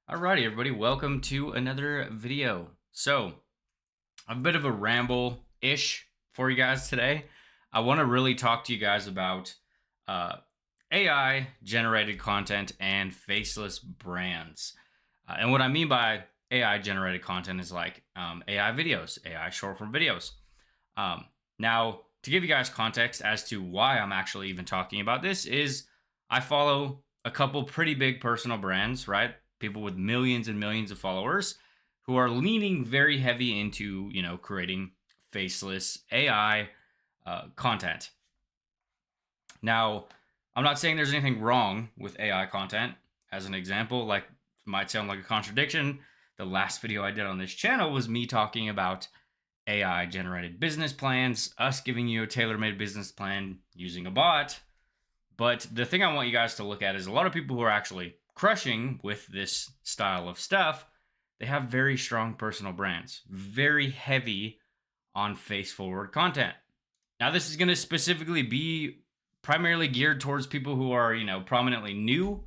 Alrighty, everybody, welcome to another video. So, a bit of a ramble-ish for you guys today. I want to really talk to you guys about uh, AI-generated content and faceless brands. And what I mean by AI-generated content is like AI videos, AI short-form videos. Now, to give you guys context as to why I'm actually even talking about this is I follow a couple pretty big personal brands, right? People with millions and millions of followers who are leaning very heavy into, creating faceless AI content. Now, I'm not saying there's anything wrong with AI content. As an example, like might sound like a contradiction. The last video I did on this channel was me talking about AI generated business plans, us giving you a tailor made business plan using a bot. But the thing I want you guys to look at is a lot of people who are actually crushing with this style of stuff, they have very strong personal brands, very heavy on face forward content. Now, this is going to specifically be primarily geared towards people who are, prominently new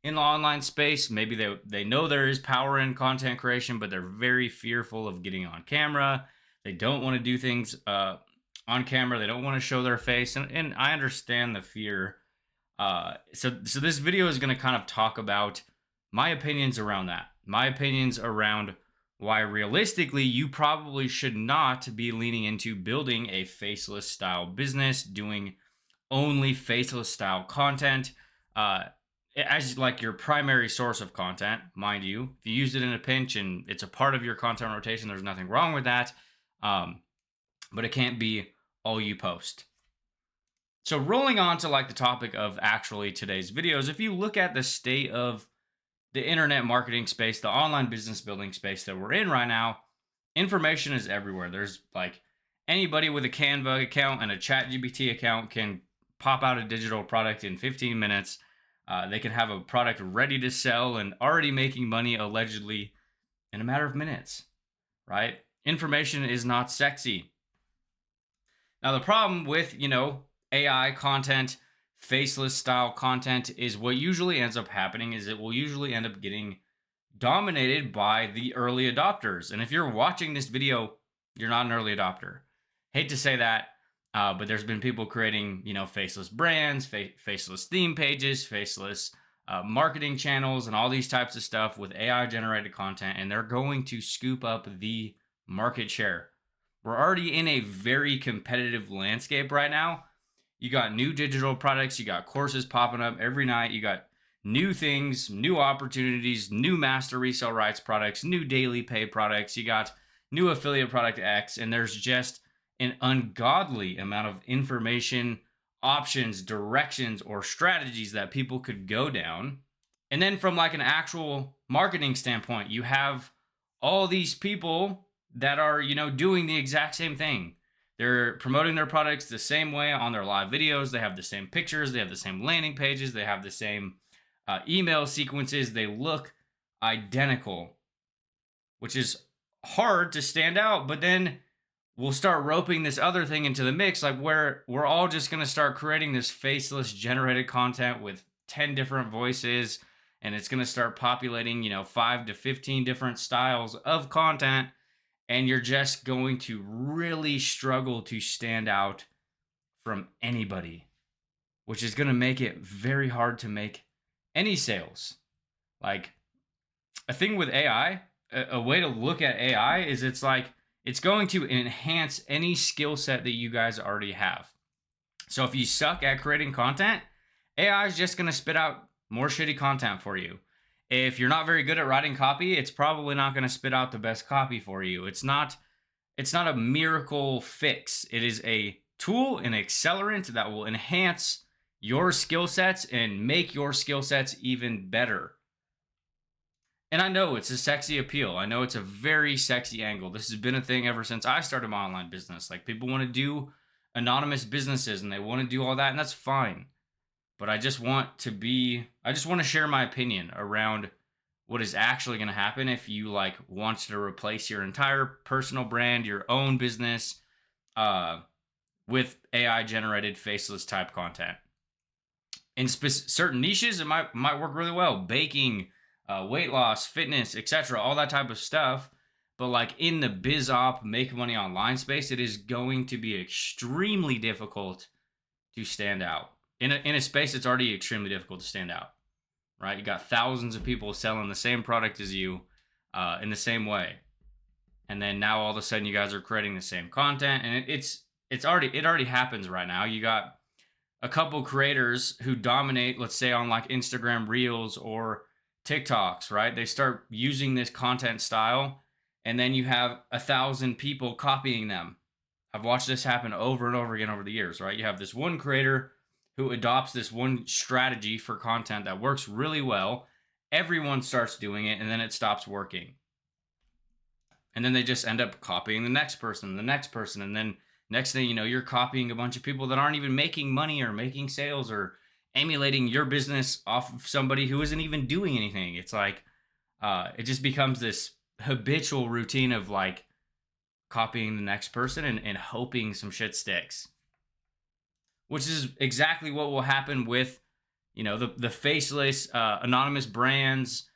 in the online space. Maybe they know there is power in content creation, but they're very fearful of getting on camera. They don't want to do things on camera. They don't want to show their face, and I understand the fear. So this video is going to kind of talk about my opinions around that. My opinions around why realistically you probably should not be leaning into building a faceless style business, doing only faceless style content as like your primary source of content. Mind you, if you use it in a pinch and it's a part of your content rotation, there's nothing wrong with that. But it can't be all you post. So rolling on to like the topic of actually today's videos, if you look at the state of the internet marketing space, the online business building space that we're in right now, information is everywhere. There's like anybody with a Canva account and a ChatGPT account can pop out a digital product in 15 minutes. They can have a product ready to sell and already making money allegedly in a matter of minutes, right? Information is not sexy. Now, the problem with, AI content, faceless style content is what usually ends up happening is it will usually end up getting dominated by the early adopters. And if you're watching this video, you're not an early adopter. Hate to say that, but there's been people creating, faceless brands, faceless theme pages, faceless marketing channels, and all these types of stuff with AI generated content, and they're going to scoop up the market share. We're already in a very competitive landscape right now. You got new digital products, you got courses popping up every night, you got new things, new opportunities, new master resale rights products, new daily pay products, you got new affiliate product X, and there's just an ungodly amount of information, options, directions, or strategies that people could go down. And then from like an actual marketing standpoint, you have all these people that are, doing the exact same thing. They're promoting their products the same way on their live videos. They have the same pictures. They have the same landing pages. They have the same email sequences. They look identical, which is hard to stand out. But then we'll start roping this other thing into the mix, like where we're all just going to start creating this faceless generated content with 10 different voices. And it's going to start populating, 5 to 15 different styles of content, and you're just going to really struggle to stand out from anybody, which is going to make it very hard to make any sales. Like a thing with AI, a way to look at AI is it's like it's going to enhance any skill set that you guys already have. So if you suck at creating content, AI is just going to spit out more shitty content for you. If you're not very good at writing copy, it's probably not going to spit out the best copy for you. It's not a miracle fix. It is a tool, an accelerant that will enhance your skill sets and make your skill sets even better. And I know it's a sexy appeal. I know it's a very sexy angle. This has been a thing ever since I started my online business. Like people want to do anonymous businesses and they want to do all that, and that's fine. But I just want to share my opinion around what is actually going to happen if you like want to replace your entire personal brand, your own business, with AI generated faceless type content. In certain niches, it might work really well. Baking, weight loss, fitness, etc., all that type of stuff. But like in the biz op, make money online space, it is going to be extremely difficult to stand out. In a space it's already extremely difficult to stand out, right? You got thousands of people selling the same product as you in the same way, and then now all of a sudden you guys are creating the same content, and it already happens right now. You got a couple creators who dominate, let's say on like Instagram Reels or TikToks, right? They start using this content style, and then you have 1,000 people copying them. I've watched this happen over and over again over the years, right? You have this one creator who adopts this one strategy for content that works really well. Everyone starts doing it, and then it stops working. And then they just end up copying the next person, and then next thing you know, you're copying a bunch of people that aren't even making money or making sales or emulating your business off of somebody who isn't even doing anything. It's like it just becomes this habitual routine of like copying the next person and hoping some shit sticks, which is exactly what will happen with the faceless anonymous brands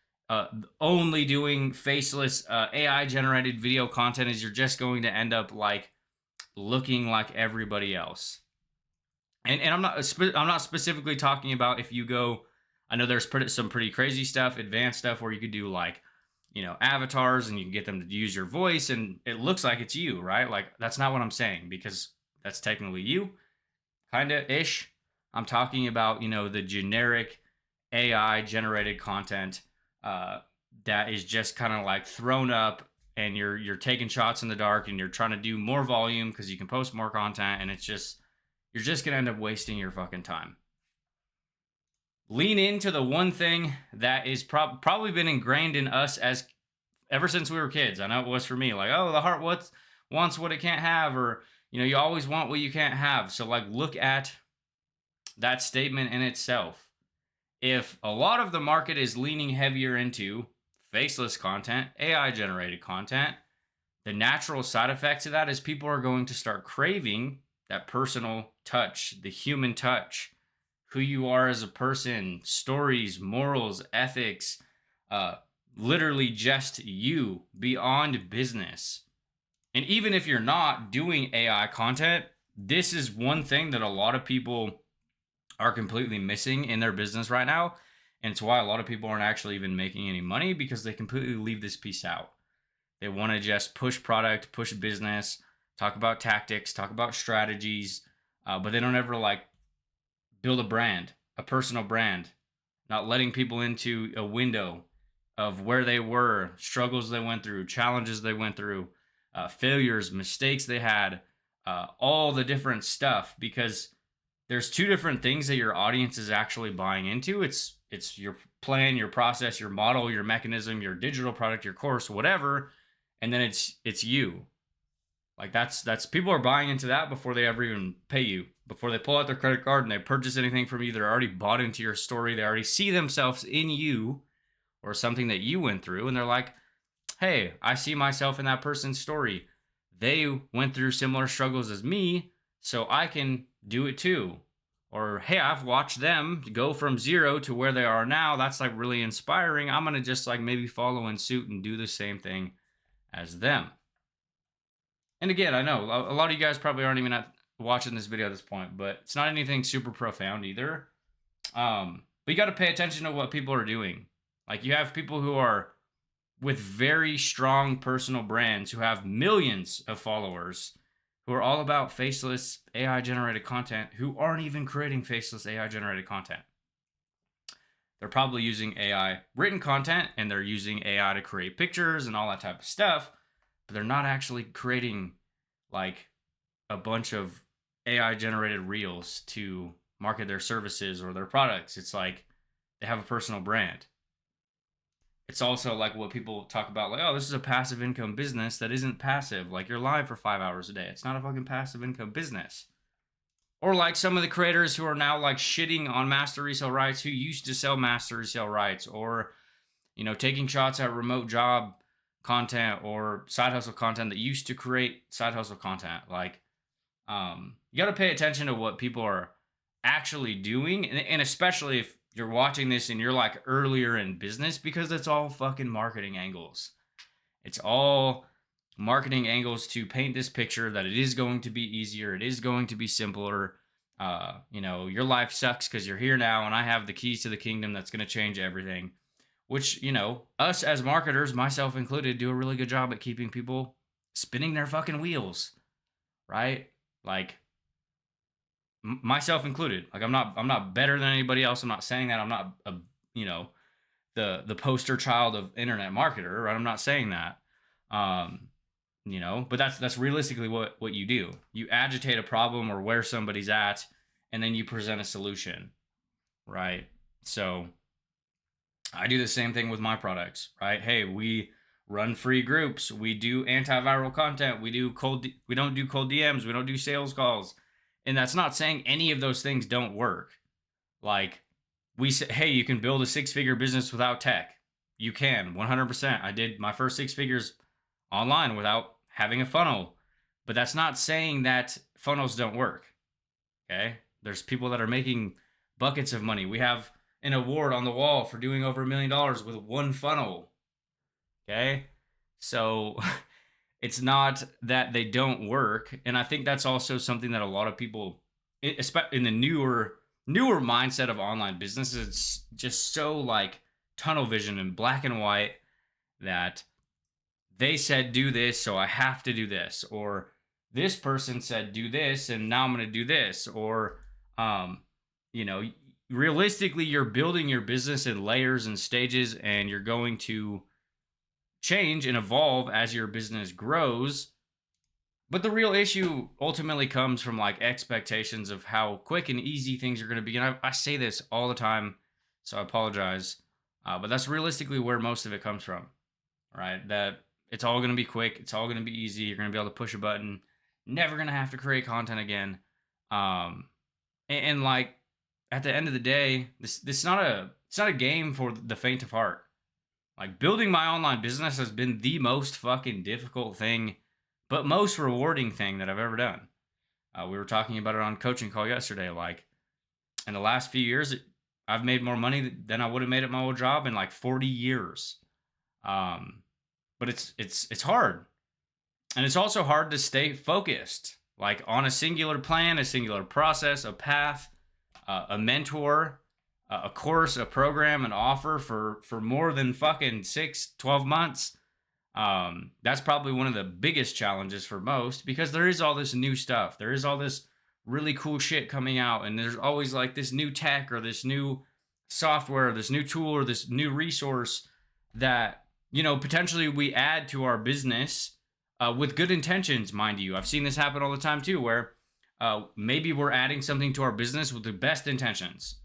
only doing faceless AI generated video content. Is you're just going to end up like looking like everybody else. And I'm not specifically talking about if you go. I know there's some pretty crazy stuff, advanced stuff where you could do like avatars and you can get them to use your voice and it looks like it's you, right? Like that's not what I'm saying, because that's technically you, kind of ish. I'm talking about the generic AI generated content that is just kind of like thrown up, and you're taking shots in the dark and you're trying to do more volume because you can post more content, and you're just gonna end up wasting your fucking time. Lean into the one thing that is probably been ingrained in us as ever since we were kids. I know it was for me. Like, oh, the heart wants what it can't have, or you always want what you can't have. So like, look at that statement in itself. If a lot of the market is leaning heavier into faceless content, AI generated content, the natural side effect of that is people are going to start craving that personal touch, the human touch, who you are as a person, stories, morals, ethics, literally just you beyond business. And even if you're not doing AI content, this is one thing that a lot of people are completely missing in their business right now. And it's why a lot of people aren't actually even making any money, because they completely leave this piece out. They want to just push product, push business, talk about tactics, talk about strategies, but they don't ever like build a brand, a personal brand, not letting people into a window of where they were, struggles they went through, challenges they went through, failures, mistakes they had, all the different stuff, because there's two different things that your audience is actually buying into. It's your plan, your process, your model, your mechanism, your digital product, your course, whatever, and then it's you. Like that's people are buying into that before they ever even pay you. Before they pull out their credit card and they purchase anything from you, they're already bought into your story. They already see themselves in you or something that you went through, and they're like, "Hey, I see myself in that person's story. They went through similar struggles as me, so I can do it too." Or, "Hey, I've watched them go from zero to where they are now. That's like really inspiring. I'm going to just like maybe follow in suit and do the same thing as them." And again, I know a lot of you guys probably aren't even watching this video at this point, but it's not anything super profound either. But you got to pay attention to what people are doing. Like, you have people who are with very strong personal brands who have millions of followers who are all about faceless AI generated content, who aren't even creating faceless AI generated content. They're probably using AI written content, and they're using AI to create pictures and all that type of stuff, but they're not actually creating like a bunch of AI generated reels to market their services or their products. It's like they have a personal brand. It's also like what people talk about, like, oh, this is a passive income business. That isn't passive. Like, you're live for 5 hours a day. It's not a fucking passive income business. Or like some of the creators who are now like shitting on master resale rights, who used to sell master resale rights, or taking shots at remote job content or side hustle content that used to create side hustle content. Like, you got to pay attention to what people are actually doing, and especially you're watching this and you're like earlier in business, because it's all fucking marketing angles. It's all marketing angles to paint this picture that it is going to be easier, it is going to be simpler. Your life sucks because you're here now, and I have the keys to the kingdom that's going to change everything. Which, us as marketers, myself included, do a really good job at keeping people spinning their fucking wheels, right? Like, myself included. Like, I'm not better than anybody else. I'm not saying that. I'm not a, you know, the poster child of internet marketer, right? I'm not saying that. Um, but that's realistically what you do. You agitate a problem or where somebody's at, and then you present a solution, right? So I do the same thing with my products, right? Hey, we run free groups, we do antiviral content, we don't do cold DMs, we don't do sales calls. And that's not saying any of those things don't work. Like, we say, hey, you can build a six-figure business without tech. You can, 100%. I did my first six figures online without having a funnel. But that's not saying that funnels don't work. Okay? There's people that are making buckets of money. We have an award on the wall for doing over $1 million with one funnel. Okay? So it's not that they don't work. And I think that's also something that a lot of people, especially in the newer mindset of online business, it's just so like tunnel vision and black and white, that they said do this, so I have to do this, or this person said do this, and now I'm going to do this, or you know, realistically, you're building your business in layers and stages, and you're going to change and evolve as your business grows. But the real issue ultimately comes from like expectations of how quick and easy things are going to be. And I say this all the time, so I apologize. But that's realistically where most of it comes from, right? That it's all going to be quick, it's all going to be easy. You're going to be able to push a button, never going to have to create content again. And like, at the end of the day, this it's not a game for the faint of heart. Like, building my online business has been the most fucking difficult thing, but most rewarding thing that I've ever done. We were talking about it on coaching call yesterday. Like, in the last few years, I've made more money than I would have made at my old job in like 40 years. But it's hard, and it's also hard to stay focused, like on a singular plan, a singular process, a path, a mentor, a course, a program, an offer for more than fucking 6-12 months. That's probably one of the biggest challenges for most, because there is all this new stuff. There is all this really cool shit coming out, and there's always like this new tech or this new software, or this new tool, or this new resource that, potentially we add to our business with good intentions, mind you. I've seen this happen all the time too, where maybe we're adding something to our business with the best intentions.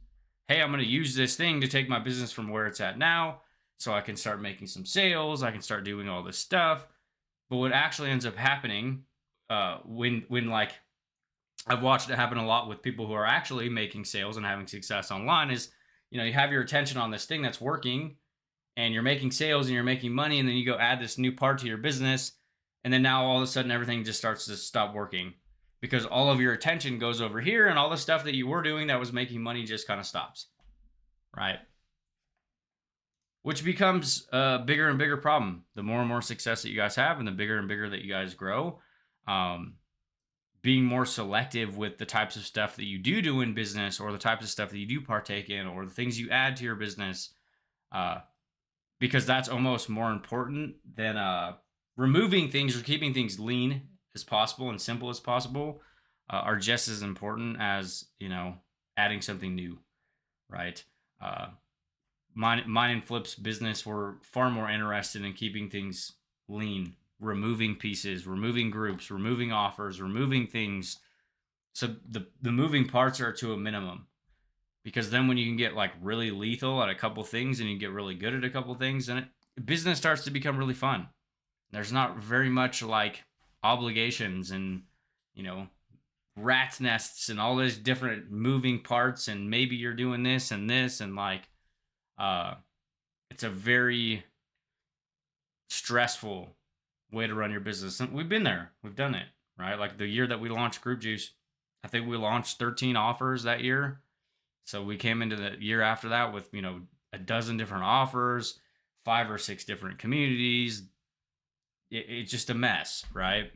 Hey, I'm going to use this thing to take my business from where it's at now, so I can start making some sales, I can start doing all this stuff. But what actually ends up happening, when like, I've watched it happen a lot with people who are actually making sales and having success online, is, you have your attention on this thing that's working, and you're making sales and you're making money, and then you go add this new part to your business, and then now all of a sudden everything just starts to stop working, because all of your attention goes over here, and all the stuff that you were doing that was making money just kind of stops, right? Which becomes a bigger and bigger problem the more and more success that you guys have, and the bigger and bigger that you guys grow. Being more selective with the types of stuff that you do in business, or the types of stuff that you do partake in, or the things you add to your business, because that's almost more important than removing things or keeping things lean as possible and simple as possible, are just as important as, adding something new, right? Mine and Flip's business were far more interested in keeping things lean, removing pieces, removing groups, removing offers, removing things. So the moving parts are to a minimum, because then when you can get like really lethal at a couple things, and you get really good at a couple things, then business starts to become really fun. There's not very much like obligations and, rat's nests and all those different moving parts, and maybe you're doing this and this, and like, it's a very stressful way to run your business. And we've been there, we've done it, right? Like, the year that we launched Group Juice, I think we launched 13 offers that year. So we came into the year after that with, a dozen different offers, 5 or 6 different communities. It's just a mess, right?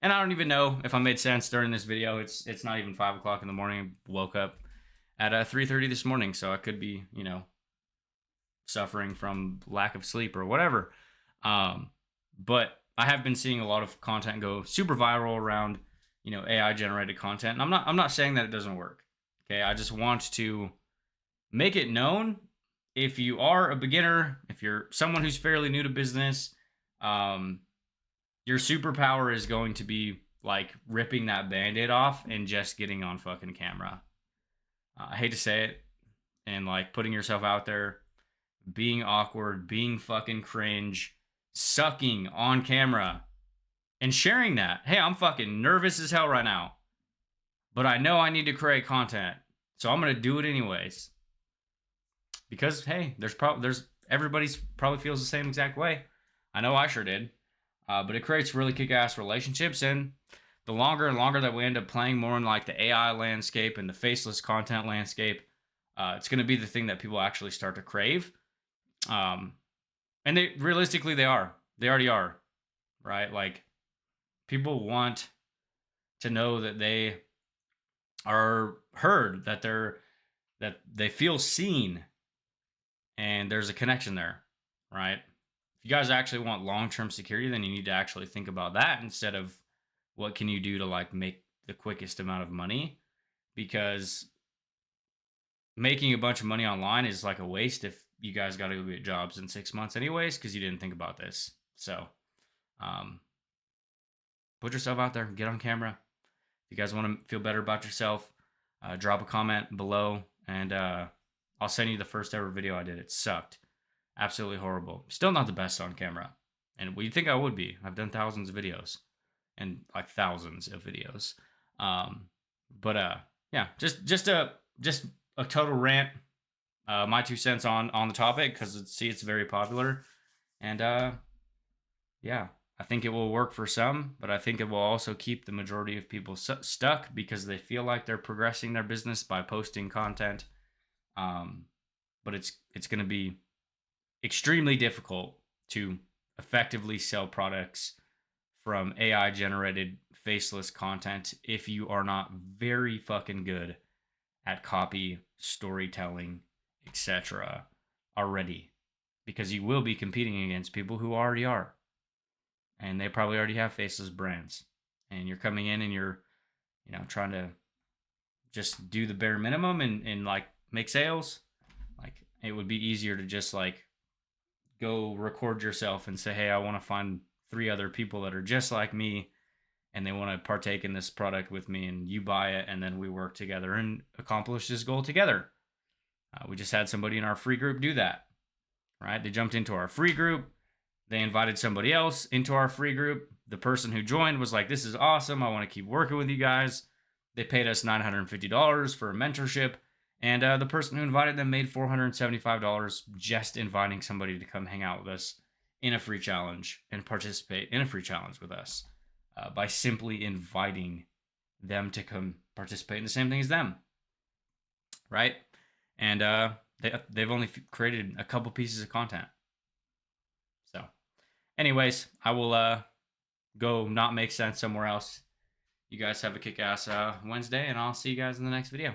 And I don't even know if I made sense during this video. It's not even 5 o'clock in the morning. I woke up at 3:30 this morning, so I could be, suffering from lack of sleep or whatever. But I have been seeing a lot of content go super viral around, AI generated content. And I'm not saying that it doesn't work. Okay, I just want to make it known, if you are a beginner, if you're someone who's fairly new to business, um, your superpower is going to be like ripping that band-aid off and just getting on fucking camera. I hate to say it, and like putting yourself out there, being awkward, being fucking cringe, sucking on camera, and sharing that. Hey, I'm fucking nervous as hell right now, but I know I need to create content, so I'm gonna do it anyways. Because hey, there's everybody's probably feels the same exact way. I know I sure did. But it creates really kick-ass relationships, and the longer and longer that we end up playing more in like the AI landscape and the faceless content landscape, it's going to be the thing that people actually start to crave. Um, and they realistically they already are, right? Like people want to know that they are heard, that they feel seen, and there's a connection there, right? If you guys actually want long-term security, then you need to actually think about that instead of what can you do to like make the quickest amount of money, because making a bunch of money online is like a waste if you guys got to go get jobs in 6 months anyways because you didn't think about this. So um, put yourself out there, get on camera. If you guys want to feel better about yourself, drop a comment below, and I'll send you the first ever video I did. It sucked. Absolutely horrible. Still not the best on camera. And you'd think I would be. I've done thousands of videos. And like thousands of videos. But yeah, just a total rant. My 2 cents on the topic, because it's very popular. And yeah, I think it will work for some, but I think it will also keep the majority of people stuck because they feel like they're progressing their business by posting content. But it's going to be extremely difficult to effectively sell products from AI generated faceless content if you are not very fucking good at copy, storytelling, etc. already, because you will be competing against people who already are, and they probably already have faceless brands, and you're coming in and you're trying to just do the bare minimum and like make sales. Like it would be easier to just like go record yourself and say, hey, I want to find 3 other people that are just like me and they want to partake in this product with me, and you buy it, and then we work together and accomplish this goal together. We just had somebody in our free group do that, right? They jumped into our free group. They invited somebody else into our free group. The person who joined was like, this is awesome. I want to keep working with you guys. They paid us $950 for a mentorship. And the person who invited them made $475 just inviting somebody to come hang out with us in a free challenge and participate in a free challenge with us by simply inviting them to come participate in the same thing as them, right? And they've only created a couple pieces of content. So anyways, I will go not make sense somewhere else. You guys have a kick-ass Wednesday, and I'll see you guys in the next video.